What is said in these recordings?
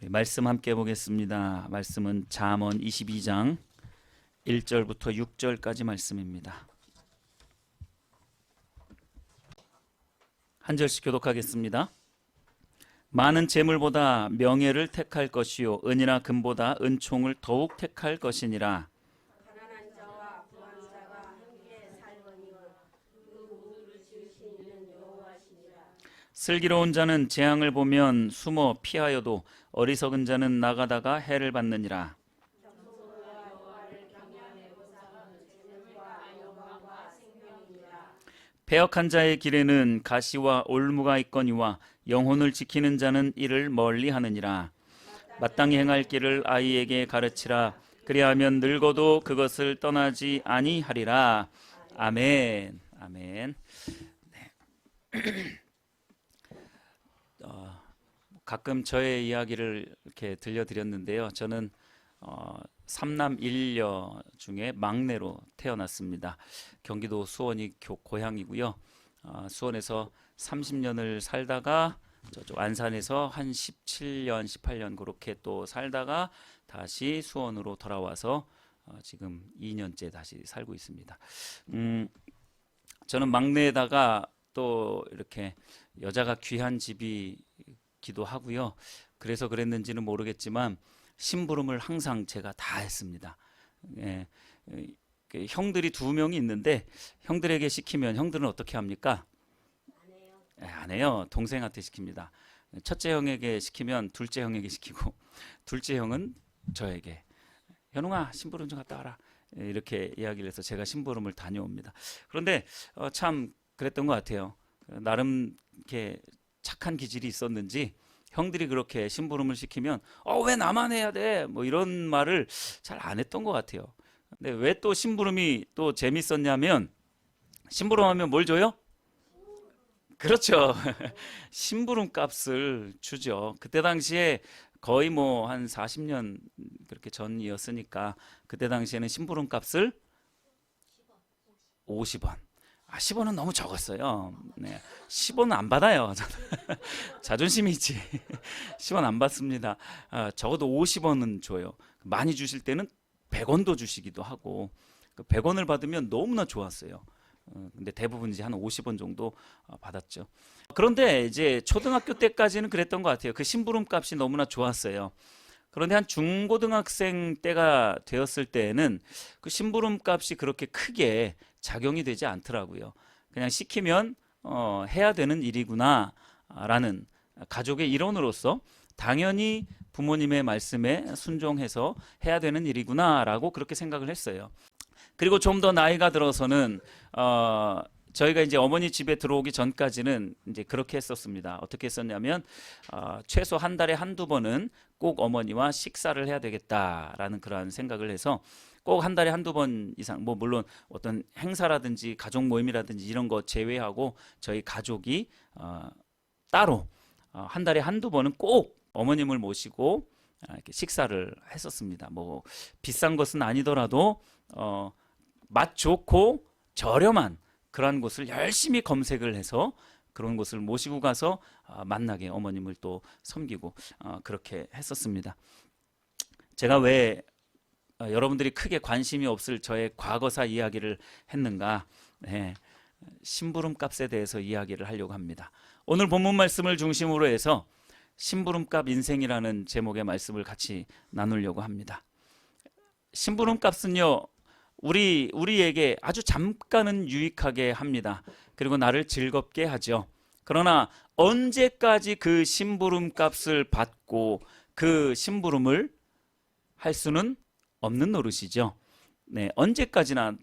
우리 말씀 함께 보겠습니다. 말씀은 잠언 22장 1절부터 6절까지 말씀입니다. 한 절씩 교독하겠습니다. 많은 재물보다 명예를 택할 것이요 은이나 금보다 은총을 더욱 택할 것이니라. 가난한 자와 부한 자가 함께 살거니와 그 모두를 지으시는 여호와시니라. 슬기로운 자는 재앙을 보면 숨어 피하여도 어리석은 자는 나가다가 해를 받느니라. 정소와 여호와를 경외하고자 재물과 영광과 생명이니라. 패역한 자의 길에는 가시와 올무가 있거니와 영혼을 지키는 자는 이를 멀리하느니라. 마땅히 행할 길을 아이에게 가르치라. 그리하면 늙어도 그것을 떠나지 아니하리라. 아멘. 아멘. 네. 가끔 저의 이야기를 이렇게 들려드렸는데요. 저는 삼남 일녀 중에 막내로 태어났습니다. 경기도 수원이 고향이고요. 수원에서 30년을 살다가 저쪽 안산에서 한 17년, 18년 그렇게 또 살다가 다시 수원으로 돌아와서 지금 2년째 다시 살고 있습니다. 저는 막내에다가 또 이렇게 여자가 귀한 집이기도 하고요. 그래서 그랬는지는 모르겠지만 심부름을 항상 제가 다 했습니다. 예, 형들이 2명이 있는데 형들에게 시키면 형들은 어떻게 합니까? 안 해요. 동생한테 시킵니다. 첫째 형에게 시키면 둘째 형에게 시키고 둘째 형은 저에게 현웅아 심부름 좀 갔다 와라 이렇게 이야기를 해서 제가 심부름을 다녀옵니다. 그런데 참 그랬던 것 같아요. 나름 이렇게 착한 기질이 있었는지 형들이 그렇게 심부름을 시키면 왜 나만 해야 돼? 뭐 이런 말을 잘 안 했던 것 같아요. 근데 왜 또 심부름이 또 재밌었냐면 심부름하면 뭘 줘요? 그렇죠. 심부름 값을 주죠. 그때 당시에 거의 뭐 한 40년 그렇게 전이었으니까 그때 당시에는 심부름 값을 50원. 10원은 너무 적었어요. 네. 10원은 안 받아요. 자존심이 있지. 10원 안 받습니다. 적어도 50원은 줘요. 많이 주실 때는 100원도 주시기도 하고 100원을 받으면 너무나 좋았어요. 근데 대부분 이제 한 50원 정도 받았죠. 그런데 이제 초등학교 때까지는 그랬던 것 같아요. 그 심부름 값이 너무나 좋았어요. 그런데 한 중고등학생 때가 되었을 때에는 그 심부름 값이 그렇게 크게 작용이 되지 않더라고요. 그냥 시키면 해야 되는 일이구나 라는 가족의 일원으로서 당연히 부모님의 말씀에 순종해서 해야 되는 일이구나 라고 그렇게 생각을 했어요. 그리고 좀 더 나이가 들어서는 저희가 이제 어머니 집에 들어오기 전까지는 이제 그렇게 했었습니다. 어떻게 했었냐면 최소 한 달에 한두 번은 꼭 어머니와 식사를 해야 되겠다라는 그러한 생각을 해서 꼭 한 달에 한두 번 이상 뭐 물론 어떤 행사라든지 가족 모임이라든지 이런 거 제외하고 저희 가족이 따로 한 달에 한두 번은 꼭 어머님을 모시고 이렇게 식사를 했었습니다. 뭐 비싼 것은 아니더라도 맛 좋고 저렴한 그런 곳을 열심히 검색을 해서 그런 곳을 모시고 가서 만나게 어머님을 또 섬기고 그렇게 했었습니다. 제가 왜 여러분들이 크게 관심이 없을 저의 과거사 이야기를 했는가? 네, 심부름 값에 대해서 이야기를 하려고 합니다. 오늘 본문 말씀을 중심으로 해서 심부름값 인생이라는 제목의 말씀을 같이 나누려고 합니다. 심부름값은요, 우리에게 아주 잠깐은 유익하게 합니다. 그리고 나를 즐겁게 하죠. 그러나 언제까지 그 심부름 값을 받고 그 심부름을 할 수는 없는 노릇이죠. 네, 언제까지나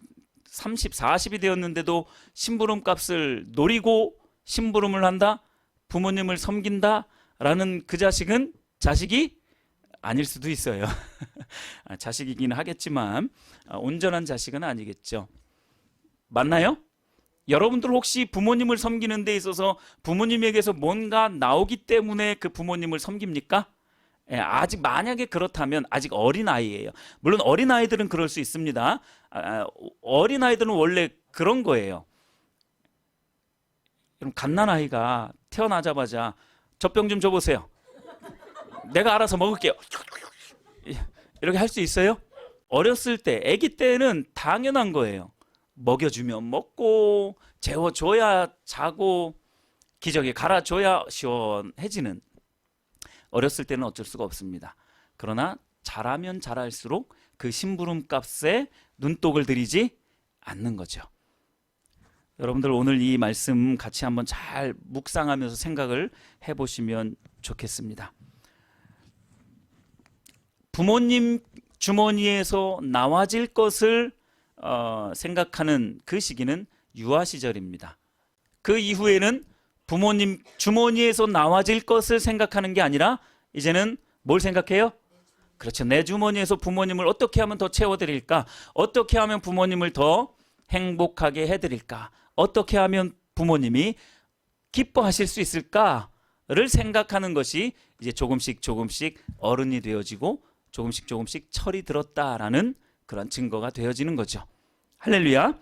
30, 40이 되었는데도 심부름 값을 노리고 심부름을 한다? 부모님을 섬긴다? 라는 그 자식은 자식이 아닐 수도 있어요. 자식이긴 하겠지만 온전한 자식은 아니겠죠. 맞나요? 여러분들 혹시 부모님을 섬기는 데 있어서 부모님에게서 뭔가 나오기 때문에 그 부모님을 섬깁니까? 아직 만약에 그렇다면 아직 어린아이예요. 물론 어린아이들은 그럴 수 있습니다. 어린아이들은 원래 그런 거예요. 갓난아이가 태어나자마자 젖병 좀 줘보세요. 내가 알아서 먹을게요. 이렇게 할 수 있어요? 어렸을 때, 아기 때는 당연한 거예요. 먹여주면 먹고, 재워줘야 자고, 기저귀 갈아줘야 시원해지는. 어렸을 때는 어쩔 수가 없습니다. 그러나 자라면 자랄수록 그 심부름 값에 눈독을 들이지 않는 거죠. 여러분들 오늘 이 말씀 같이 한번 잘 묵상하면서 생각을 해보시면 좋겠습니다. 부모님 주머니에서 나와질 것을 생각하는 그 시기는 유아 시절입니다. 그 이후에는 부모님 주머니에서 나와질 것을 생각하는 게 아니라 이제는 뭘 생각해요? 그렇죠. 내 주머니에서 부모님을 어떻게 하면 더 채워드릴까? 어떻게 하면 부모님을 더 행복하게 해드릴까? 어떻게 하면 부모님이 기뻐하실 수 있을까를 생각하는 것이 이제 조금씩 어른이 되어지고 조금씩 철이 들었다라는 그런 증거가 되어지는 거죠. 할렐루야.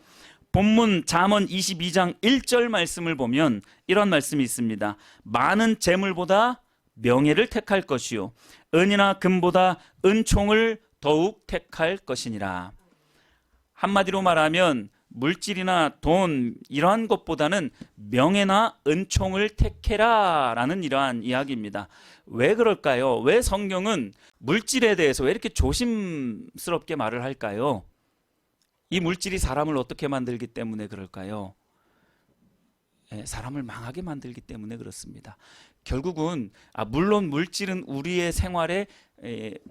본문 잠언 22장 1절 말씀을 보면 이런 말씀이 있습니다. 많은 재물보다 명예를 택할 것이요 은이나 금보다 은총을 더욱 택할 것이니라. 한마디로 말하면 물질이나 돈 이러한 것보다는 명예나 은총을 택해라 라는 이러한 이야기입니다. 왜 그럴까요? 왜 성경은 물질에 대해서 왜 이렇게 조심스럽게 말을 할까요? 이 물질이 사람을 어떻게 만들기 때문에 그럴까요? 사람을 망하게 만들기 때문에 그렇습니다. 결국은 물론 물질은 우리의 생활에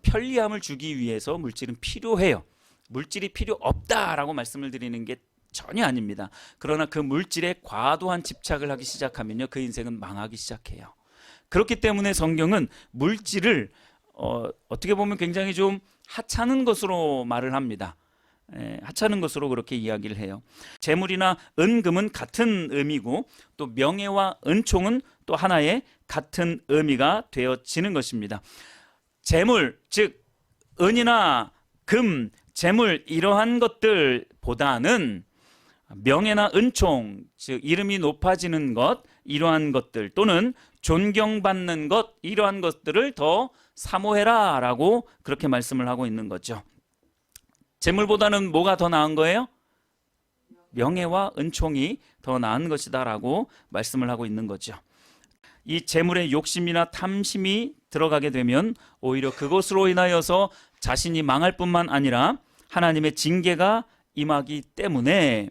편리함을 주기 위해서 물질은 필요해요. 물질이 필요 없다라고 말씀을 드리는 게 전혀 아닙니다. 그러나 그 물질에 과도한 집착을 하기 시작하면요, 그 인생은 망하기 시작해요. 그렇기 때문에 성경은 물질을 어떻게 보면 굉장히 좀 하찮은 것으로 말을 합니다. 하찮은 것으로 그렇게 이야기를 해요. 재물이나 은금은 같은 의미고 또 명예와 은총은 또 하나의 같은 의미가 되어지는 것입니다. 재물, 즉 은이나 금, 재물 이러한 것들보다는 명예나 은총, 즉 이름이 높아지는 것, 이러한 것들 또는 존경받는 것, 이러한 것들을 더 사모해라 라고 그렇게 말씀을 하고 있는 거죠. 재물보다는 뭐가 더 나은 거예요? 명예와 은총이 더 나은 것이다 라고 말씀을 하고 있는 거죠. 이 재물의 욕심이나 탐심이 들어가게 되면 오히려 그것으로 인하여서 자신이 망할 뿐만 아니라 하나님의 징계가 임하기 때문에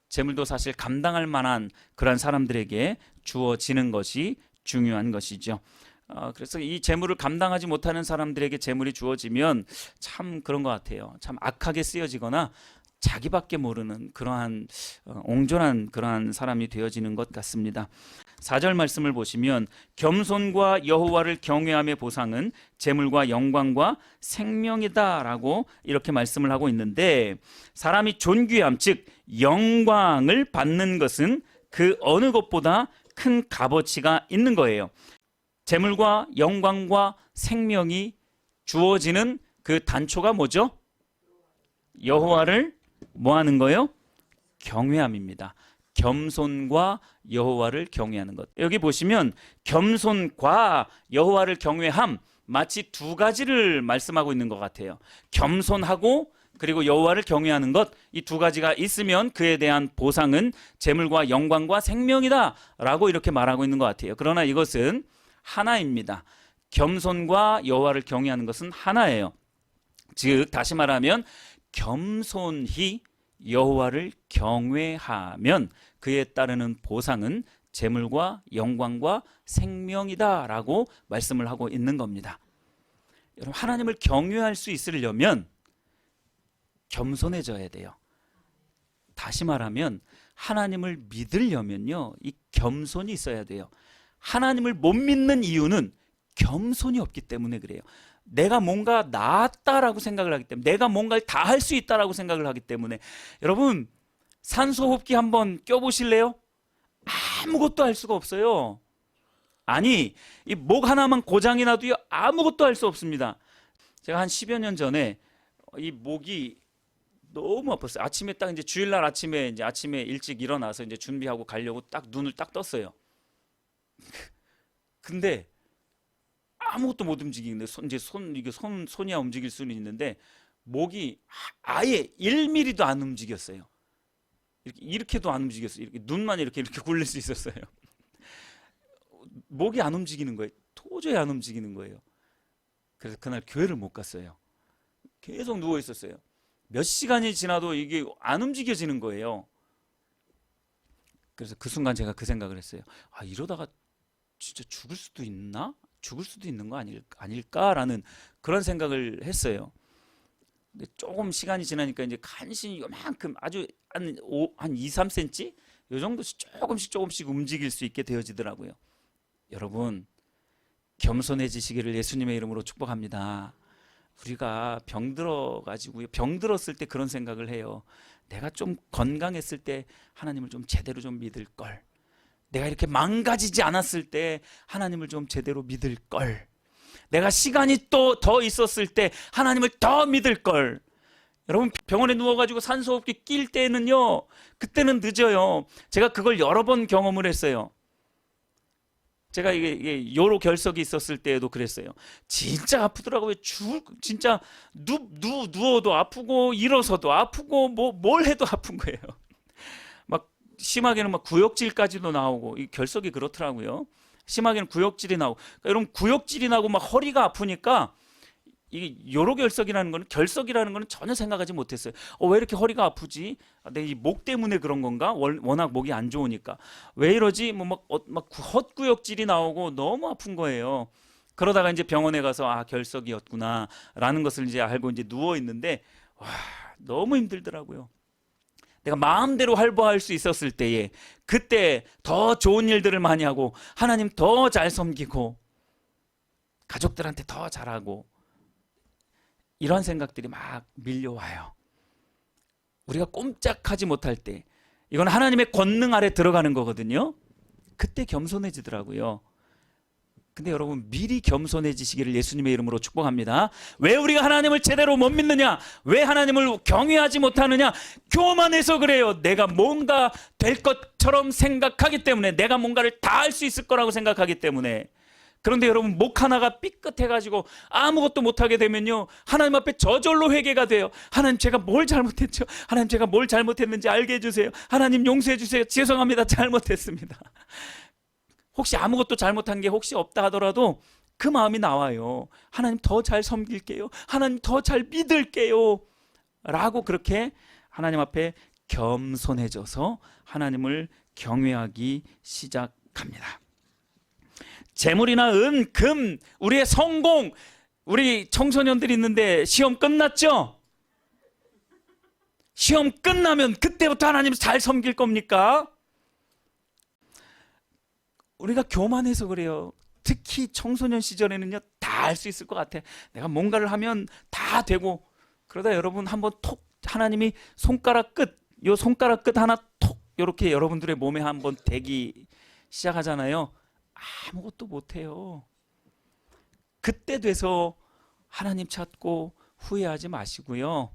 재물도 사실 감당할 만한 그런 사람들에게 주어지는 것이 중요한 것이죠. 그래서 이 재물을 감당하지 못하는 사람들에게 재물이 주어지면 참 그런 것 같아요. 참 악하게 쓰여지거나 자기밖에 모르는 그러한 옹졸한 그러한 사람이 되어지는 것 같습니다. 4절 말씀을 보시면 겸손과 여호와를 경외함의 보상은 재물과 영광과 생명이다라고 이렇게 말씀을 하고 있는데, 사람이 존귀함 즉 영광을 받는 것은 그 어느 것보다 큰 값어치가 있는 거예요. 재물과 영광과 생명이 주어지는 그 단초가 뭐죠? 여호와를 뭐 하는 거예요? 경외함입니다. 겸손과 여호와를 경외하는 것. 여기 보시면 겸손과 여호와를 경외함, 마치 두 가지를 말씀하고 있는 것 같아요. 겸손하고 그리고 여호와를 경외하는 것, 이 두 가지가 있으면 그에 대한 보상은 재물과 영광과 생명이다 라고 이렇게 말하고 있는 것 같아요. 그러나 이것은 하나입니다. 겸손과 여호와를 경외하는 것은 하나예요. 즉 다시 말하면 겸손히 여호와를 경외하면 그에 따르는 보상은 재물과 영광과 생명이다라고 말씀을 하고 있는 겁니다. 여러분, 하나님을 경외할 수 있으려면 겸손해져야 돼요. 다시 말하면 하나님을 믿으려면요, 이 겸손이 있어야 돼요. 하나님을 못 믿는 이유는 겸손이 없기 때문에 그래요. 내가 뭔가 낫다라고 생각을 하기 때문에, 내가 뭔가를 다 할 수 있다라고 생각을 하기 때문에. 여러분, 산소호흡기 한번 껴보실래요? 아무것도 할 수가 없어요. 아니, 이 목 하나만 고장이 나도요, 아무것도 할 수 없습니다. 제가 한 10여 년 전에 이 목이 너무 아팠어요. 아침에 딱 이제 주일날 아침에 일찍 일어나서 이제 준비하고 가려고 딱 눈을 딱 떴어요. 근데 아무것도 못 움직이는데 손이야 움직일 수는 있는데 목이 아예 1mm도 안 움직였어요. 이렇게도 안 움직였어요. 이렇게 눈만 이렇게 굴릴 수 있었어요. 목이 안 움직이는 거예요. 도저히 안 움직이는 거예요. 그래서 그날 교회를 못 갔어요. 계속 누워 있었어요. 몇 시간이 지나도 이게 안 움직여지는 거예요. 그래서 그 순간 제가 그 생각을 했어요. 아, 이러다가 진짜 죽을 수도 있나? 죽을 수도 있는 거 아닐까라는 그런 생각을 했어요. 근데 조금 시간이 지나니까 이제 간신히 요만큼 아주 한 2, 3cm 요 정도씩 조금씩 움직일 수 있게 되어지더라고요. 여러분, 겸손해지시기를 예수님의 이름으로 축복합니다. 우리가 병 들었을 때 그런 생각을 해요. 내가 좀 건강했을 때 하나님을 좀 제대로 좀 믿을 걸. 내가 이렇게 망가지지 않았을 때 하나님을 좀 제대로 믿을 걸. 내가 시간이 또 더 있었을 때 하나님을 더 믿을 걸. 여러분, 병원에 누워가지고 산소호흡기 낄 때는요, 그때는 늦어요. 제가 그걸 여러 번 경험을 했어요. 제가 이게 요로 결석이 있었을 때에도 그랬어요. 진짜 아프더라고요. 진짜 누워도 아프고 일어서도 아프고 뭘 해도 아픈 거예요. 막 심하게는 막 구역질까지도 나오고, 이 결석이 그렇더라고요. 심하게는 구역질이 나오고. 그러니까 여러분, 구역질이 나고 막 허리가 아프니까 이게 요로 결석이라는 거는 전혀 생각하지 못했어요. 왜 이렇게 허리가 아프지? 내 이 목 때문에 그런 건가? 워낙 목이 안 좋으니까. 왜 이러지? 막 헛구역질이 나오고 너무 아픈 거예요. 그러다가 이제 병원에 가서 결석이었구나라는 것을 이제 알고 이제 누워 있는데, 와, 너무 힘들더라고요. 내가 마음대로 활보할 수 있었을 때에 그때 더 좋은 일들을 많이 하고 하나님 더 잘 섬기고 가족들한테 더 잘하고, 이런 생각들이 막 밀려와요. 우리가 꼼짝하지 못할 때, 이건 하나님의 권능 아래 들어가는 거거든요. 그때 겸손해지더라고요. 근데 여러분, 미리 겸손해지시기를 예수님의 이름으로 축복합니다. 왜 우리가 하나님을 제대로 못 믿느냐? 왜 하나님을 경외하지 못하느냐? 교만해서 그래요. 내가 뭔가 될 것처럼 생각하기 때문에, 내가 뭔가를 다 할 수 있을 거라고 생각하기 때문에. 그런데 여러분, 목 하나가 삐끗해가지고 아무것도 못하게 되면요, 하나님 앞에 저절로 회개가 돼요. 하나님, 제가 뭘 잘못했죠? 하나님, 제가 뭘 잘못했는지 알게 해주세요. 하나님, 용서해 주세요. 죄송합니다. 잘못했습니다. 혹시 아무것도 잘못한 게 혹시 없다 하더라도 그 마음이 나와요. 하나님, 더 잘 섬길게요. 하나님, 더 잘 믿을게요. 라고 그렇게 하나님 앞에 겸손해져서 하나님을 경외하기 시작합니다. 재물이나 은, 금, 우리의 성공, 우리 청소년들이 있는데 시험 끝났죠? 시험 끝나면 그때부터 하나님 잘 섬길 겁니까? 우리가 교만해서 그래요. 특히 청소년 시절에는요, 다 할 수 있을 것 같아. 내가 뭔가를 하면 다 되고. 그러다 여러분 한번 톡, 하나님이 손가락 끝 하나 톡 이렇게 여러분들의 몸에 한번 대기 시작하잖아요. 아무것도 못해요. 그때 돼서 하나님 찾고 후회하지 마시고요.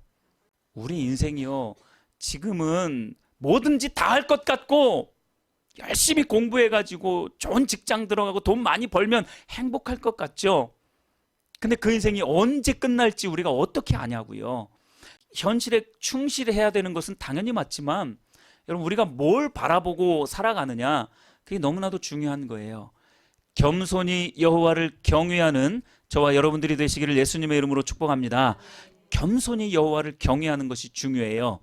우리 인생이요, 지금은 뭐든지 다 할 것 같고 열심히 공부해가지고 좋은 직장 들어가고 돈 많이 벌면 행복할 것 같죠? 근데 그 인생이 언제 끝날지 우리가 어떻게 아냐고요. 현실에 충실해야 되는 것은 당연히 맞지만, 여러분, 우리가 뭘 바라보고 살아가느냐, 그게 너무나도 중요한 거예요. 겸손히 여호와를 경외하는 저와 여러분들이 되시기를 예수님의 이름으로 축복합니다. 겸손히 여호와를 경외하는 것이 중요해요.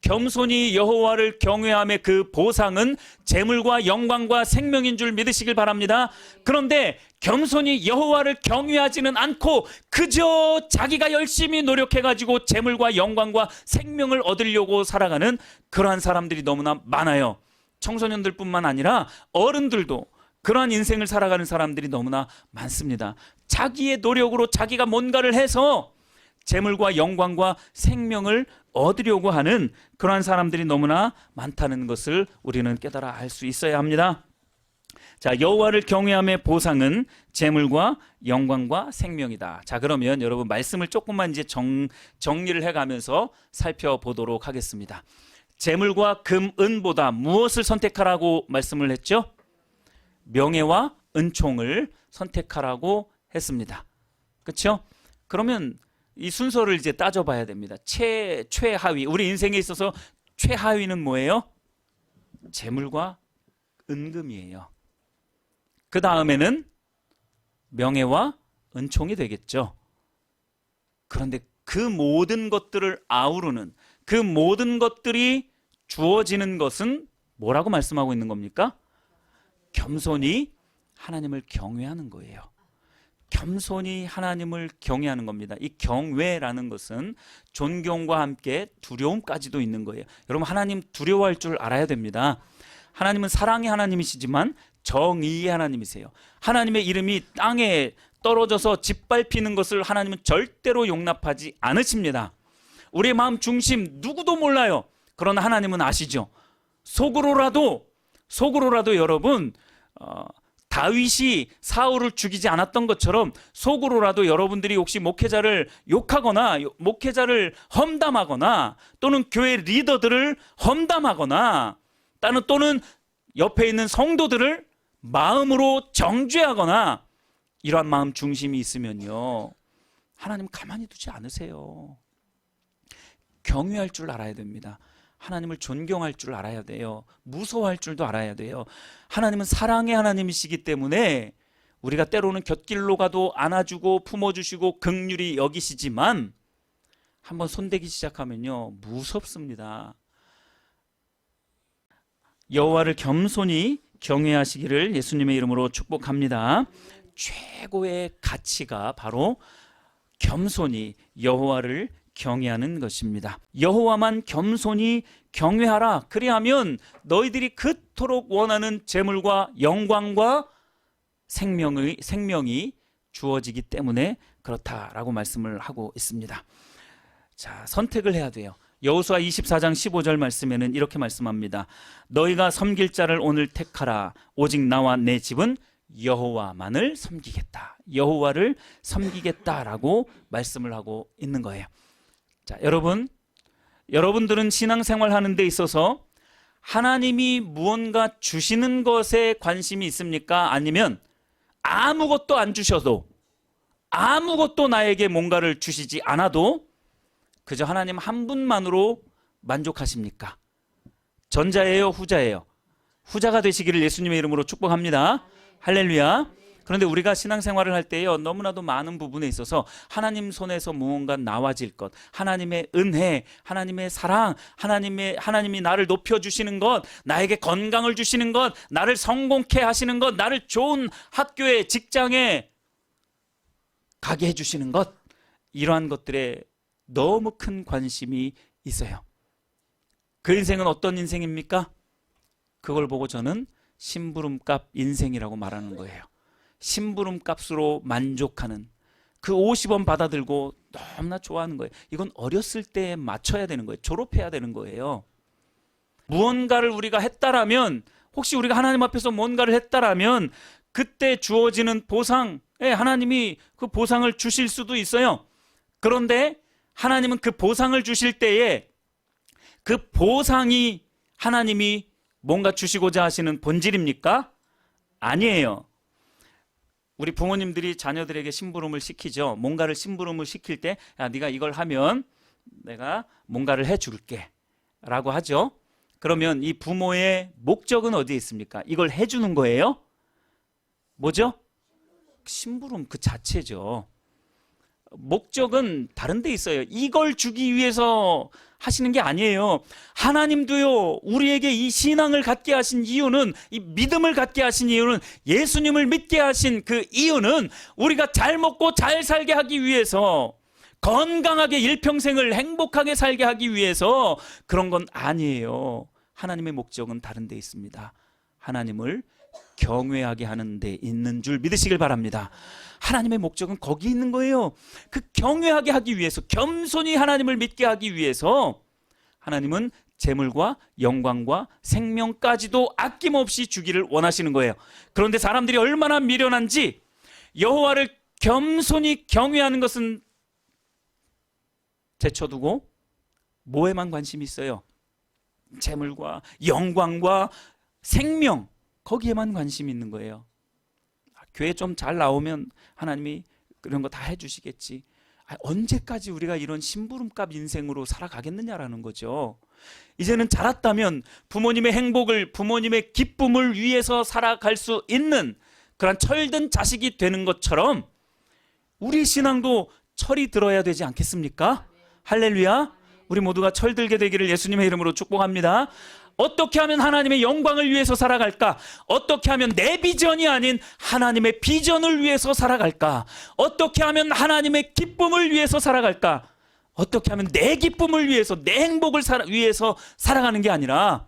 겸손히 여호와를 경외함의 그 보상은 재물과 영광과 생명인 줄 믿으시길 바랍니다. 그런데 겸손히 여호와를 경외하지는 않고 그저 자기가 열심히 노력해가지고 재물과 영광과 생명을 얻으려고 살아가는 그러한 사람들이 너무나 많아요. 청소년들뿐만 아니라 어른들도 그러한 인생을 살아가는 사람들이 너무나 많습니다. 자기의 노력으로 자기가 뭔가를 해서 재물과 영광과 생명을 얻으려고 하는 그러한 사람들이 너무나 많다는 것을 우리는 깨달아 알 수 있어야 합니다. 자, 여호와를 경외함의 보상은 재물과 영광과 생명이다. 자, 그러면 여러분 말씀을 조금만 이제 정리를 해가면서 살펴보도록 하겠습니다. 재물과 금, 은보다 무엇을 선택하라고 말씀을 했죠? 명예와 은총을 선택하라고 했습니다. 그렇죠? 그러면 이 순서를 이제 따져봐야 됩니다. 최하위, 우리 인생에 있어서 최하위는 뭐예요? 재물과 은금이에요. 그 다음에는 명예와 은총이 되겠죠. 그런데 그 모든 것들을 아우르는, 그 모든 것들이 주어지는 것은 뭐라고 말씀하고 있는 겁니까? 겸손히 하나님을 경외하는 거예요. 겸손히 하나님을 경외하는 겁니다. 이 경외라는 것은 존경과 함께 두려움까지도 있는 거예요. 여러분, 하나님 두려워할 줄 알아야 됩니다. 하나님은 사랑의 하나님이시지만 정의의 하나님이세요. 하나님의 이름이 땅에 떨어져서 짓밟히는 것을 하나님은 절대로 용납하지 않으십니다. 우리의 마음 중심 누구도 몰라요. 그러나 하나님은 아시죠. 속으로라도 여러분, 다윗이 사울을 죽이지 않았던 것처럼 속으로라도 여러분들이 혹시 목회자를 욕하거나 목회자를 험담하거나 또는 교회 리더들을 험담하거나 또는 옆에 있는 성도들을 마음으로 정죄하거나 이러한 마음 중심이 있으면요, 하나님 가만히 두지 않으세요. 경외할 줄 알아야 됩니다. 하나님을 존경할 줄 알아야 돼요. 무서워할 줄도 알아야 돼요. 하나님은 사랑의 하나님이시기 때문에 우리가 때로는 곁길로 가도 안아주고 품어주시고 긍휼히 여기시지만 한번 손대기 시작하면요, 무섭습니다. 여호와를 겸손히 경외하시기를 예수님의 이름으로 축복합니다. 최고의 가치가 바로 겸손히 여호와를 경외하는 것입니다. 여호와만 겸손히 경외하라. 그리하면 너희들이 그토록 원하는 재물과 영광과 생명이 주어지기 때문에 그렇다라고 말씀을 하고 있습니다. 자, 선택을 해야 돼요. 여호수아 24장 15절 말씀에는 이렇게 말씀합니다. 너희가 섬길 자를 오늘 택하라. 오직 나와 내 집은 여호와만을 섬기겠다. 여호와를 섬기겠다라고 말씀을 하고 있는 거예요. 자, 여러분들은 신앙생활 하는 데 있어서 하나님이 무언가 주시는 것에 관심이 있습니까? 아니면 아무것도 안 주셔도, 아무것도 나에게 뭔가를 주시지 않아도 그저 하나님 한 분만으로 만족하십니까? 전자예요, 후자예요? 후자가 되시기를 예수님의 이름으로 축복합니다. 할렐루야. 그런데 우리가 신앙생활을 할 때요, 너무나도 많은 부분에 있어서 하나님 손에서 무언가 나와질 것, 하나님의 은혜, 하나님의 사랑, 하나님이 나를 높여주시는 것, 나에게 건강을 주시는 것, 나를 성공케 하시는 것, 나를 좋은 학교에, 직장에 가게 해주시는 것, 이러한 것들에 너무 큰 관심이 있어요. 그 인생은 어떤 인생입니까? 그걸 보고 저는 심부름값 인생이라고 말하는 거예요. 심부름값으로 만족하는, 그 50원 받아들고 너무나 좋아하는 거예요. 이건 어렸을 때에 맞춰야 되는 거예요. 졸업해야 되는 거예요. 무언가를 우리가 했다라면, 혹시 우리가 하나님 앞에서 뭔가를 했다라면 그때 주어지는 보상, 하나님이 그 보상을 주실 수도 있어요. 그런데 하나님은 그 보상을 주실 때에 그 보상이 하나님이 뭔가 주시고자 하시는 본질입니까? 아니에요. 우리 부모님들이 자녀들에게 심부름을 시키죠. 뭔가를 심부름을 시킬 때, 야, 네가 이걸 하면 내가 뭔가를 해줄게 라고 하죠. 그러면 이 부모의 목적은 어디에 있습니까? 이걸 해주는 거예요? 뭐죠? 심부름 그 자체죠. 목적은 다른 데 있어요. 이걸 주기 위해서 하시는 게 아니에요. 하나님도요, 우리에게 이 신앙을 갖게 하신 이유는, 이 믿음을 갖게 하신 이유는, 예수님을 믿게 하신 그 이유는 우리가 잘 먹고 잘 살게 하기 위해서, 건강하게 일평생을 행복하게 살게 하기 위해서 그런 건 아니에요. 하나님의 목적은 다른 데 있습니다. 하나님을 경외하게 하는 데 있는 줄 믿으시길 바랍니다. 하나님의 목적은 거기 있는 거예요. 그 경외하게 하기 위해서, 겸손히 하나님을 믿게 하기 위해서 하나님은 재물과 영광과 생명까지도 아낌없이 주기를 원하시는 거예요. 그런데 사람들이 얼마나 미련한지, 여호와를 겸손히 경외하는 것은 제쳐두고 뭐에만 관심이 있어요? 재물과 영광과 생명, 거기에만 관심이 있는 거예요. 교회 좀 잘 나오면 하나님이 그런 거 다 해주시겠지. 언제까지 우리가 이런 심부름값 인생으로 살아가겠느냐라는 거죠. 이제는 자랐다면 부모님의 행복을, 부모님의 기쁨을 위해서 살아갈 수 있는 그런 철든 자식이 되는 것처럼 우리 신앙도 철이 들어야 되지 않겠습니까? 할렐루야. 우리 모두가 철들게 되기를 예수님의 이름으로 축복합니다. 어떻게 하면 하나님의 영광을 위해서 살아갈까? 어떻게 하면 내 비전이 아닌 하나님의 비전을 위해서 살아갈까? 어떻게 하면 하나님의 기쁨을 위해서 살아갈까? 어떻게 하면 내 기쁨을 위해서, 내 행복을 위해서 살아가는 게 아니라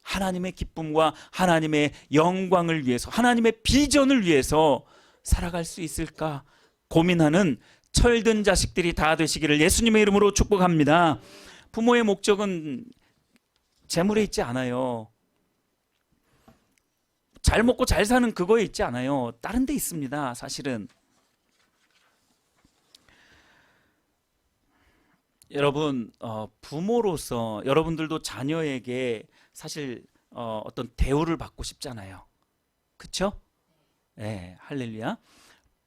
하나님의 기쁨과 하나님의 영광을 위해서, 하나님의 비전을 위해서 살아갈 수 있을까 고민하는 철든 자식들이 다 되시기를 예수님의 이름으로 축복합니다. 부모의 목적은 재물에 있지 않아요. 잘 먹고 잘 사는 그거에 있지 않아요. 다른 데 있습니다. 사실은. 여러분, 부모로서 여러분들도 자녀에게 사실 어떤 대우를 받고 싶잖아요. 그렇죠? 네, 할렐루야.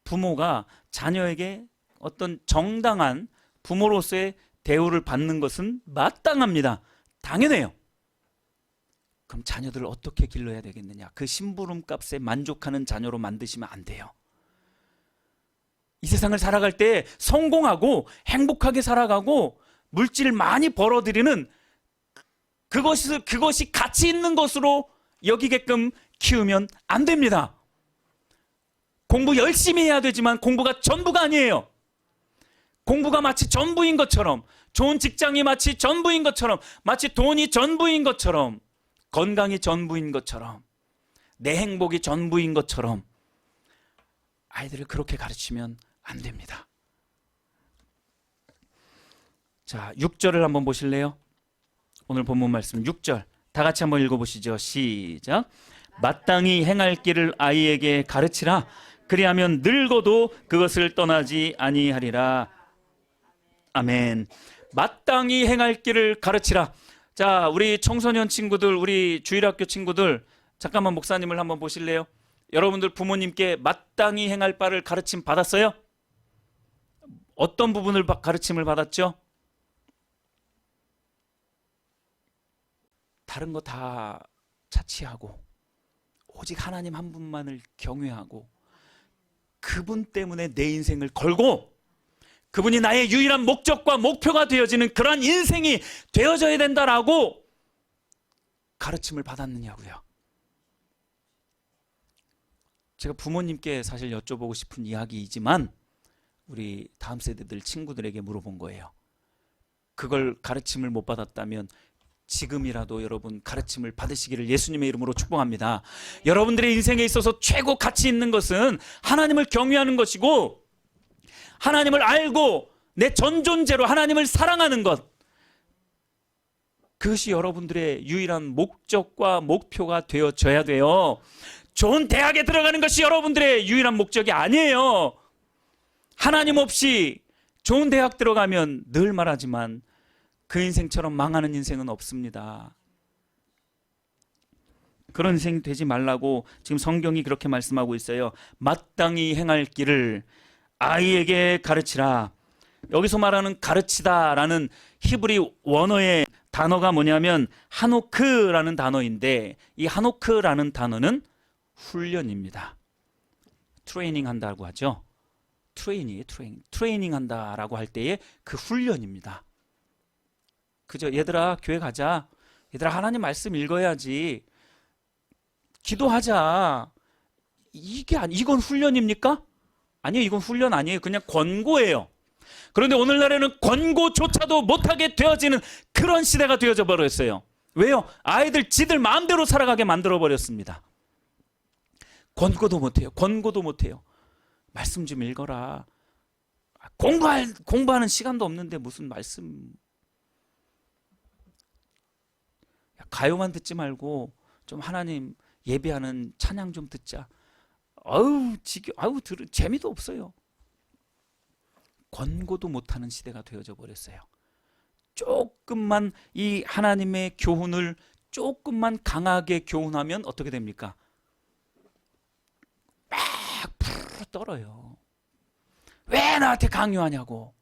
부모가 자녀에게 어떤 정당한 부모로서의 대우를 받는 것은 마땅합니다. 당연해요. 그럼 자녀들을 어떻게 길러야 되겠느냐? 그 심부름값에 만족하는 자녀로 만드시면 안 돼요. 이 세상을 살아갈 때 성공하고 행복하게 살아가고 물질 많이 벌어들이는 그것이 가치 있는 것으로 여기게끔 키우면 안 됩니다. 공부 열심히 해야 되지만 공부가 전부가 아니에요. 공부가 마치 전부인 것처럼, 좋은 직장이 마치 전부인 것처럼, 마치 돈이 전부인 것처럼, 건강이 전부인 것처럼, 내 행복이 전부인 것처럼 아이들을 그렇게 가르치면 안 됩니다. 자, 6절을 한번 보실래요? 오늘 본문 말씀 6절 다 같이 한번 읽어보시죠. 시작. 마땅히 행할 길을 아이에게 가르치라. 그리하면 늙어도 그것을 떠나지 아니하리라. 아멘. 마땅히 행할 길을 가르치라. 자, 우리 청소년 친구들, 우리 주일학교 친구들, 잠깐만 목사님을 한번 보실래요? 여러분들 부모님께 마땅히 행할 바를 가르침 받았어요? 어떤 부분을 가르침을 받았죠? 다른 거 다 차치하고 오직 하나님 한 분만을 경외하고 그분 때문에 내 인생을 걸고 그분이 나의 유일한 목적과 목표가 되어지는 그러한 인생이 되어져야 된다라고 가르침을 받았느냐고요. 제가 부모님께 사실 여쭤보고 싶은 이야기이지만 우리 다음 세대들 친구들에게 물어본 거예요. 그걸 가르침을 못 받았다면 지금이라도 여러분 가르침을 받으시기를 예수님의 이름으로 축복합니다. 여러분들의 인생에 있어서 최고 가치 있는 것은 하나님을 경외하는 것이고 하나님을 알고 내 전존재로 하나님을 사랑하는 것, 그것이 여러분들의 유일한 목적과 목표가 되어져야 돼요. 좋은 대학에 들어가는 것이 여러분들의 유일한 목적이 아니에요. 하나님 없이 좋은 대학 들어가면 늘 말하지만 그 인생처럼 망하는 인생은 없습니다. 그런 인생이 되지 말라고 지금 성경이 그렇게 말씀하고 있어요. 마땅히 행할 길을 아이에게 가르치라. 여기서 말하는 가르치다라는 히브리 원어의 단어가 뭐냐면 하노크라는 단어인데 이 하노크라는 단어는 훈련입니다. 트레이닝 한다고 하죠. 트레이닝 한다라고 할 때의 그 훈련입니다. 그죠? 얘들아 교회 가자. 얘들아 하나님 말씀 읽어야지. 기도하자. 이건 훈련입니까? 아니요, 이건 훈련 아니에요. 그냥 권고예요. 그런데 오늘날에는 권고조차도 못하게 되어지는 그런 시대가 되어져 버렸어요. 왜요? 아이들 지들 마음대로 살아가게 만들어 버렸습니다. 권고도 못해요. 권고도 못해요. 말씀 좀 읽어라. 공부하는 시간도 없는데 무슨 말씀. 가요만 듣지 말고 좀 하나님 예배하는 찬양 좀 듣자. 재미도 없어요. 권고도 못하는 시대가 되어져 버렸어요. 조금만 이 하나님의 교훈을 조금만 강하게 교훈하면 어떻게 됩니까? 막 떨어요. 왜 나한테 강요하냐고.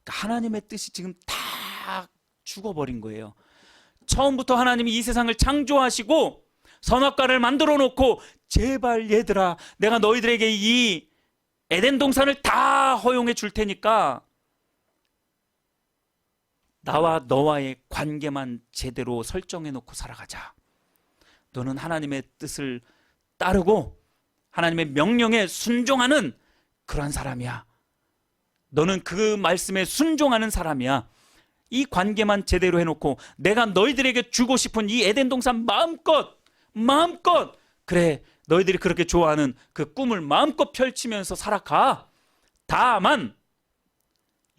그러니까 하나님의 뜻이 지금 다 죽어버린 거예요. 처음부터 하나님이 이 세상을 창조하시고 선악과를 만들어 놓고 제발 얘들아 내가 너희들에게 이 에덴 동산을 다 허용해 줄 테니까 나와 너와의 관계만 제대로 설정해 놓고 살아가자. 너는 하나님의 뜻을 따르고 하나님의 명령에 순종하는 그런 사람이야. 너는 그 말씀에 순종하는 사람이야. 이 관계만 제대로 해놓고 내가 너희들에게 주고 싶은 이 에덴 동산 마음껏 그래 너희들이 그렇게 좋아하는 그 꿈을 마음껏 펼치면서 살아가. 다만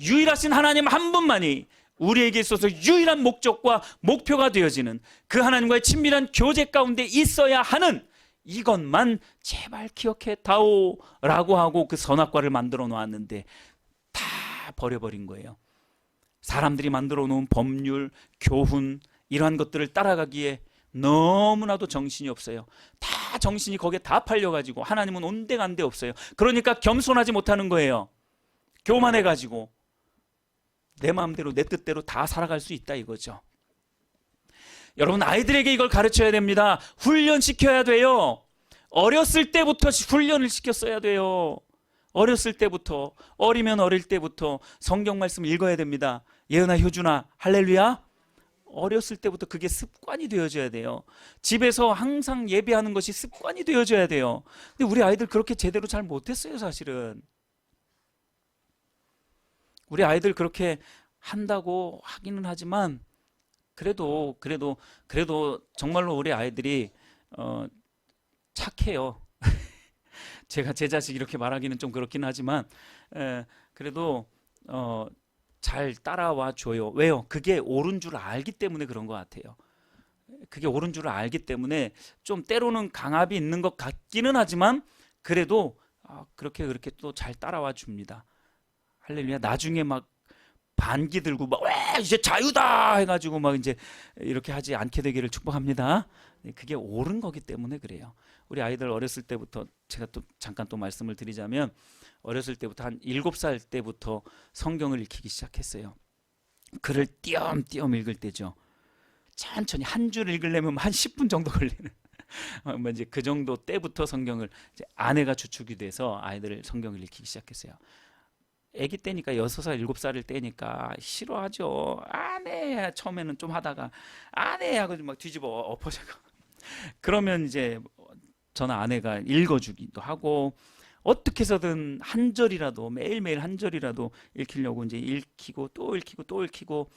유일하신 하나님 한 분만이 우리에게 있어서 유일한 목적과 목표가 되어지는 그 하나님과의 친밀한 교제 가운데 있어야 하는 이것만 제발 기억해 다오라고 하고 그 선악과를 만들어 놓았는데 다 버려버린 거예요. 사람들이 만들어 놓은 법률, 교훈 이러한 것들을 따라가기에 너무나도 정신이 없어요. 다 정신이 거기에 다 팔려가지고 하나님은 온데간데 없어요. 그러니까 겸손하지 못하는 거예요. 교만해가지고 내 마음대로 내 뜻대로 다 살아갈 수 있다 이거죠. 여러분 아이들에게 이걸 가르쳐야 됩니다. 훈련시켜야 돼요. 어렸을 때부터 훈련을 시켰어야 돼요. 어렸을 때부터 어리면 어릴 때부터 성경 말씀 읽어야 됩니다. 예은아 효준아 할렐루야. 어렸을 때부터 그게 습관이 되어져야 돼요. 집에서 항상 예배하는 것이 습관이 되어져야 돼요. 근데 우리 아이들 그렇게 제대로 잘 못했어요 사실은. 우리 아이들 그렇게 한다고 하기는 하지만 그래도 정말로 우리 아이들이 착해요. 제가 제 자식 이렇게 말하기는 좀 그렇긴 하지만 그래도 잘 따라와 줘요. 왜요? 그게 옳은 줄 알기 때문에 그런 것 같아요. 그게 옳은 줄 알기 때문에 좀 때로는 강압이 있는 것 같기는 하지만 그래도 그렇게 또 잘 따라와 줍니다. 할렐루야. 나중에 막 반기 들고 막 왜 이제 자유다 해가지고 막 이제 이렇게 하지 않게 되기를 축복합니다. 그게 옳은 거기 때문에 그래요. 우리 아이들 어렸을 때부터 제가 또 잠깐 또 말씀을 드리자면 어렸을 때부터 한 7살 때부터 성경을 읽히기 시작했어요. 글을 띄엄띄엄 읽을 때죠. 천천히 한 줄 읽으려면 한 10분 정도 걸리는 이제 그 정도 때부터 성경을 이제 아내가 주축이 돼서 아이들을 성경을 읽히기 시작했어요. 아기 때니까 6살, 7살일 때니까 싫어하죠. 안 해. 처음에는 좀 하다가 안 해 하고 막 뒤집어 엎어져고 그러면 이제 저는 아내가 읽어주기도 하고 어떻게 해서든 한 절이라도 매일매일 한 절이라도 읽히려고 이제 읽히고 또 읽히고 또 읽히고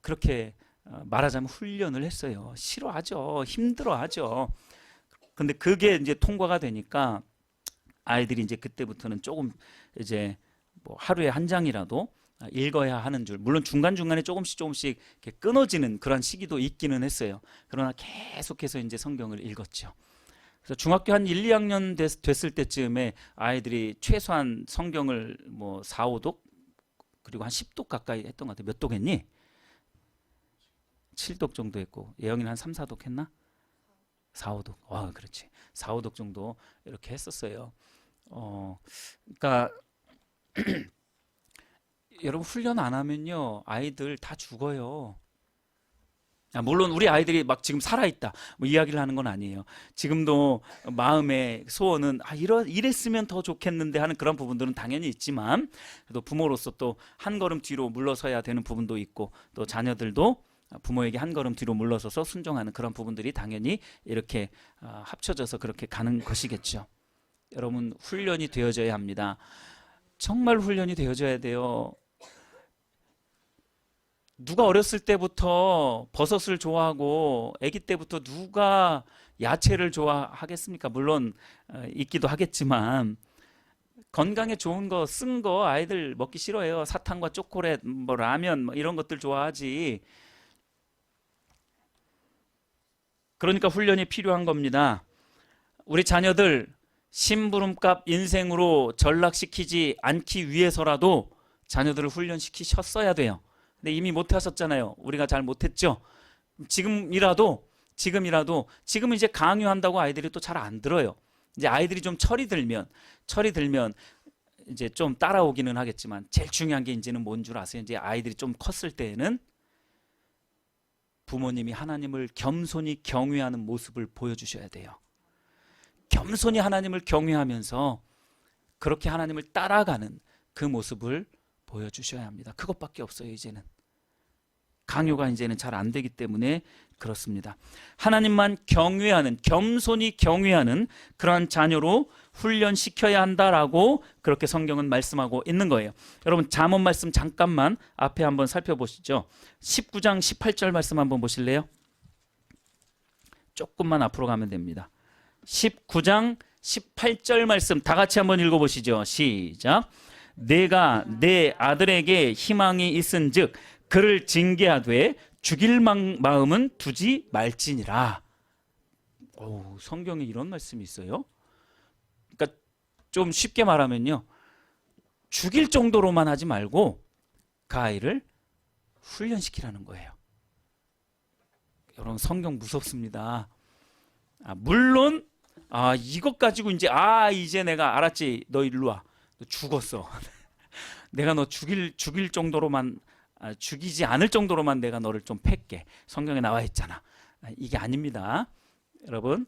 그렇게 말하자면 훈련을 했어요. 싫어하죠. 힘들어하죠. 근데 그게 이제 통과가 되니까 아이들이 이제 그때부터는 조금 이제 뭐 하루에 한 장이라도 읽어야 하는 줄, 물론 중간중간에 조금씩 이렇게 끊어지는 그런 시기도 있기는 했어요. 그러나 계속해서 이제 성경을 읽었죠. 그래서 중학교 한 1, 2학년 됐을 때쯤에 아이들이 최소한 성경을 뭐 4, 5독 그리고 한 10독 가까이 했던 것 같아요. 몇 독 했니? 7독 정도 했고 예영이는 한 3, 4독 했나? 4, 5독. 와, 그렇지. 4, 5독 정도 이렇게 했었어요. 그러니까 여러분 훈련 안 하면요 아이들 다 죽어요. 물론 우리 아이들이 막 지금 살아있다 뭐 이야기를 하는 건 아니에요. 지금도 마음의 소원은 이랬으면 더 좋겠는데 하는 그런 부분들은 당연히 있지만 또 부모로서 또 한 걸음 뒤로 물러서야 되는 부분도 있고 또 자녀들도 부모에게 한 걸음 뒤로 물러서서 순종하는 그런 부분들이 당연히 이렇게 합쳐져서 그렇게 가는 것이겠죠. 여러분 훈련이 되어져야 합니다. 정말 훈련이 되어져야 돼요. 누가 어렸을 때부터 버섯을 좋아하고 아기 때부터 누가 야채를 좋아하겠습니까? 물론 있기도 하겠지만 건강에 좋은 거 쓴 거 아이들 먹기 싫어해요. 사탕과 초콜릿, 뭐 라면 뭐 이런 것들 좋아하지. 그러니까 훈련이 필요한 겁니다. 우리 자녀들 심부름값 인생으로 전락시키지 않기 위해서라도 자녀들을 훈련시키셨어야 돼요. 근데 이미 못하셨잖아요. 우리가 잘 못했죠. 지금은 이제 강요한다고 아이들이 또 잘 안 들어요. 이제 아이들이 좀 철이 들면 이제 좀 따라오기는 하겠지만 제일 중요한 게 이제는 뭔 줄 아세요? 이제 아이들이 좀 컸을 때에는 부모님이 하나님을 겸손히 경외하는 모습을 보여주셔야 돼요. 겸손히 하나님을 경외하면서 그렇게 하나님을 따라가는 그 모습을 보여주셔야 합니다. 그것밖에 없어요. 이제는 강요가 이제는 잘 안 되기 때문에 그렇습니다. 하나님만 경외하는, 겸손히 경외하는 그러한 자녀로 훈련시켜야 한다라고 그렇게 성경은 말씀하고 있는 거예요. 여러분 잠언 말씀 잠깐만 앞에 한번 살펴보시죠. 19장 18절 말씀 한번 보실래요? 조금만 앞으로 가면 됩니다. 19장 18절 말씀 다 같이 한번 읽어보시죠. 시작. 내가 내 아들에게 희망이 있은즉 그를 징계하되 죽일 마음은 두지 말지니라. 오, 성경에 이런 말씀이 있어요. 그러니까 좀 쉽게 말하면요, 죽일 정도로만 하지 말고 그 아이를 훈련시키라는 거예요. 여러분 성경 무섭습니다. 물론 이것 가지고 이제 내가 알았지. 너 일로 와. 너 죽었어. 내가 너 죽일 정도로만 죽이지 않을 정도로만 내가 너를 좀 팰게. 성경에 나와 있잖아. 이게 아닙니다. 여러분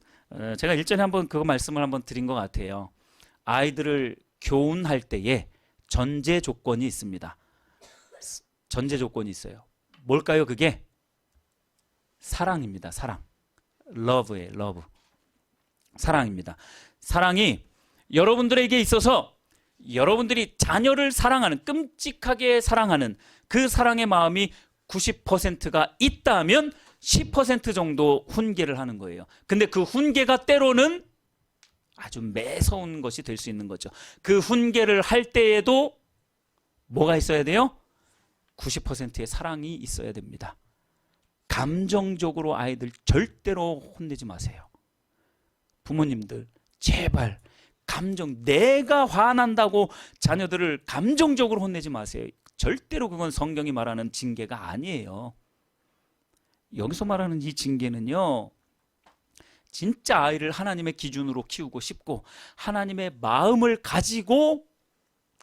제가 일전에 한번 그거 말씀을 한번 드린 것 같아요. 아이들을 교훈할 때에 전제 조건이 있습니다. 전제 조건이 있어요. 뭘까요? 그게 사랑입니다. 사랑. 러브예요. 러브. 사랑입니다. 사랑이 여러분들에게 있어서 여러분들이 자녀를 사랑하는, 끔찍하게 사랑하는 그 사랑의 마음이 90%가 있다면 10% 정도 훈계를 하는 거예요. 근데 그 훈계가 때로는 아주 매서운 것이 될 수 있는 거죠. 그 훈계를 할 때에도 뭐가 있어야 돼요? 90%의 사랑이 있어야 됩니다. 감정적으로 아이들 절대로 혼내지 마세요. 부모님들 제발 내가 화난다고 자녀들을 감정적으로 혼내지 마세요. 절대로 그건 성경이 말하는 징계가 아니에요. 여기서 말하는 이 징계는요, 진짜 아이를 하나님의 기준으로 키우고 싶고 하나님의 마음을 가지고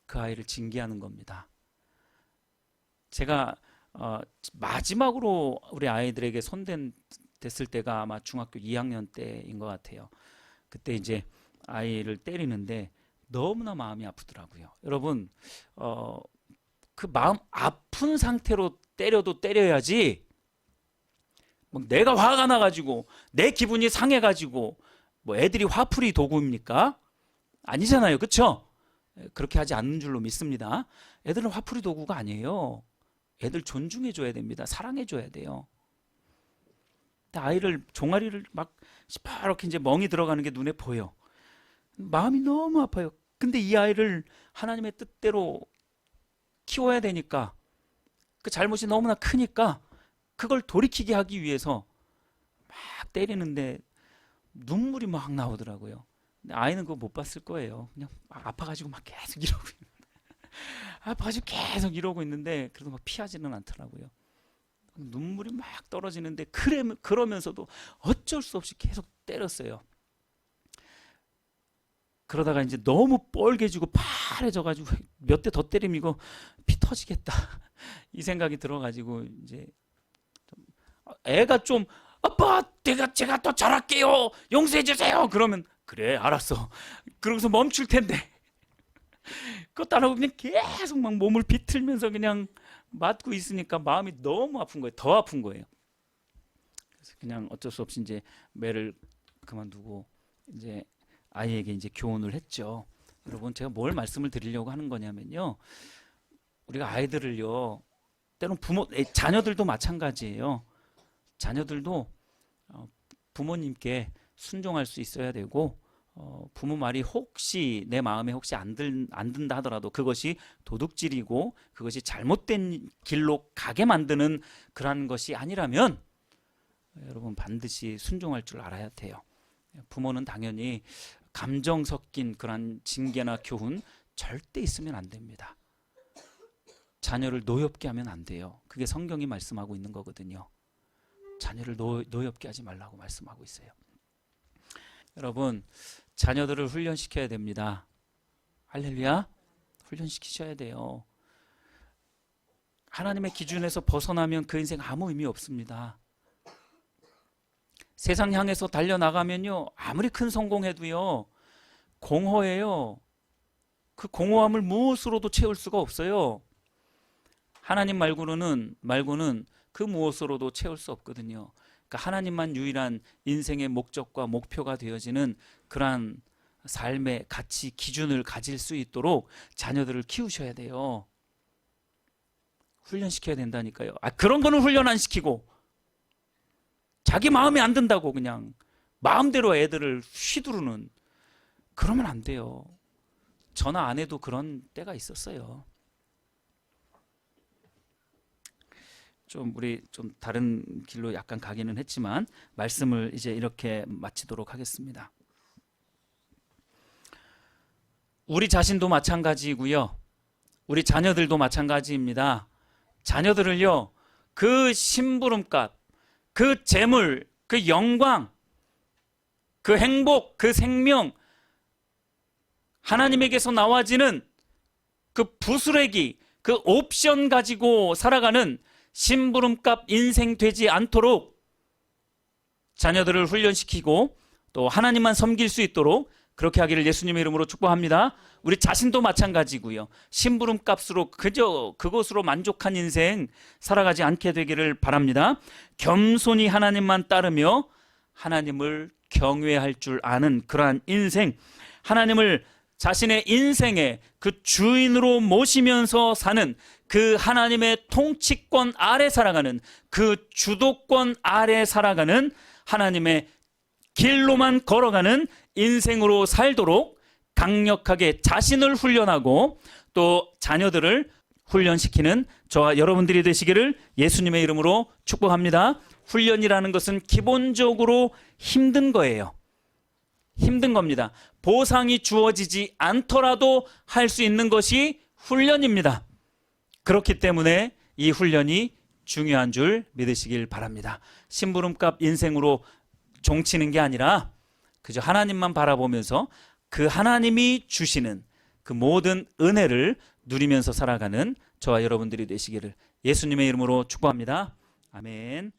그 아이를 징계하는 겁니다. 제가 마지막으로 우리 아이들에게 됐을 때가 아마 중학교 2학년 때인 것 같아요. 그때 이제 아이를 때리는데 너무나 마음이 아프더라고요. 여러분 그 마음 아픈 상태로 때려도 때려야지 뭐 내가 화가 나가지고 내 기분이 상해가지고 뭐 애들이 화풀이 도구입니까? 아니잖아요. 그렇죠? 그렇게 하지 않는 줄로 믿습니다. 애들은 화풀이 도구가 아니에요. 애들 존중해줘야 됩니다. 사랑해줘야 돼요. 아이를 종아리를 막 시퍼렇게 이제 멍이 들어가는 게 눈에 보여. 마음이 너무 아파요. 근데 이 아이를 하나님의 뜻대로 키워야 되니까 그 잘못이 너무나 크니까 그걸 돌이키게 하기 위해서 막 때리는데 눈물이 막 나오더라고요. 근데 아이는 그거 못 봤을 거예요. 그냥 아파가지고 막 계속 이러고 아파가지고 계속 이러고 있는데 그래도 막 피하지는 않더라고요. 눈물이 막 떨어지는데 그러면서도 어쩔 수 없이 계속 때렸어요. 그러다가 이제 너무 뻘개지고 파래져가지고 몇 대 더 때리면 이거 피 터지겠다 이 생각이 들어가지고 이제 애가 좀 아빠 제가 더 잘할게요 용서해 주세요 그러면 그래 알았어 그러고서 멈출 텐데 그것도 안 하고 그냥 계속 막 몸을 비틀면서 그냥 맞고 있으니까 마음이 너무 아픈 거예요. 더 아픈 거예요. 그래서 그냥 어쩔 수 없이 이제 매를 그만두고 이제 아이에게 이제 교훈을 했죠. 여러분 제가 뭘 말씀을 드리려고 하는 거냐면요. 우리가 아이들을요. 때론 자녀들도 마찬가지예요. 자녀들도 부모님께 순종할 수 있어야 되고 부모 말이 혹시 내 마음에 혹시 안 든다 하더라도 그것이 도둑질이고 그것이 잘못된 길로 가게 만드는 그러한 것이 아니라면 여러분 반드시 순종할 줄 알아야 돼요. 부모는 당연히 감정 섞인 그런 징계나 교훈 절대 있으면 안 됩니다. 자녀를 노엽게 하면 안 돼요. 그게 성경이 말씀하고 있는 거거든요. 자녀를 노엽게 하지 말라고 말씀하고 있어요. 여러분 자녀들을 훈련시켜야 됩니다. 할렐루야. 훈련시키셔야 돼요. 하나님의 기준에서 벗어나면 그 인생 아무 의미 없습니다. 세상 향해서 달려나가면요, 아무리 큰 성공해도요, 공허해요. 그 공허함을 무엇으로도 채울 수가 없어요. 하나님 말고는 그 무엇으로도 채울 수 없거든요. 그러니까 하나님만 유일한 인생의 목적과 목표가 되어지는 그러한 삶의 가치, 기준을 가질 수 있도록 자녀들을 키우셔야 돼요. 훈련시켜야 된다니까요. 그런 거는 훈련 안 시키고 자기 마음에 안 든다고 그냥 마음대로 애들을 휘두르는, 그러면 안 돼요. 저나 아내도 그런 때가 있었어요. 우리 좀 다른 길로 약간 가기는 했지만 말씀을 이제 이렇게 마치도록 하겠습니다. 우리 자신도 마찬가지고요. 우리 자녀들도 마찬가지입니다. 자녀들을요, 그 심부름값, 그 재물, 그 영광, 그 행복, 그 생명, 하나님에게서 나와지는 그 부스레기, 그 옵션 가지고 살아가는 심부름값 인생 되지 않도록 자녀들을 훈련시키고 또 하나님만 섬길 수 있도록 그렇게 하기를 예수님의 이름으로 축복합니다. 우리 자신도 마찬가지고요. 심부름값으로 그저 그것으로 만족한 인생 살아가지 않게 되기를 바랍니다. 겸손히 하나님만 따르며 하나님을 경외할 줄 아는 그러한 인생, 하나님을 자신의 인생의 그 주인으로 모시면서 사는, 그 하나님의 통치권 아래 살아가는, 그 주도권 아래 살아가는 하나님의 길로만 걸어가는 인생으로 살도록 강력하게 자신을 훈련하고 또 자녀들을 훈련시키는 저와 여러분들이 되시기를 예수님의 이름으로 축복합니다. 훈련이라는 것은 기본적으로 힘든 거예요. 힘든 겁니다. 보상이 주어지지 않더라도 할 수 있는 것이 훈련입니다. 그렇기 때문에 이 훈련이 중요한 줄 믿으시길 바랍니다. 심부름값 인생으로 종치는 게 아니라 그저 하나님만 바라보면서 그 하나님이 주시는 그 모든 은혜를 누리면서 살아가는 저와 여러분들이 되시기를 예수님의 이름으로 축복합니다. 아멘.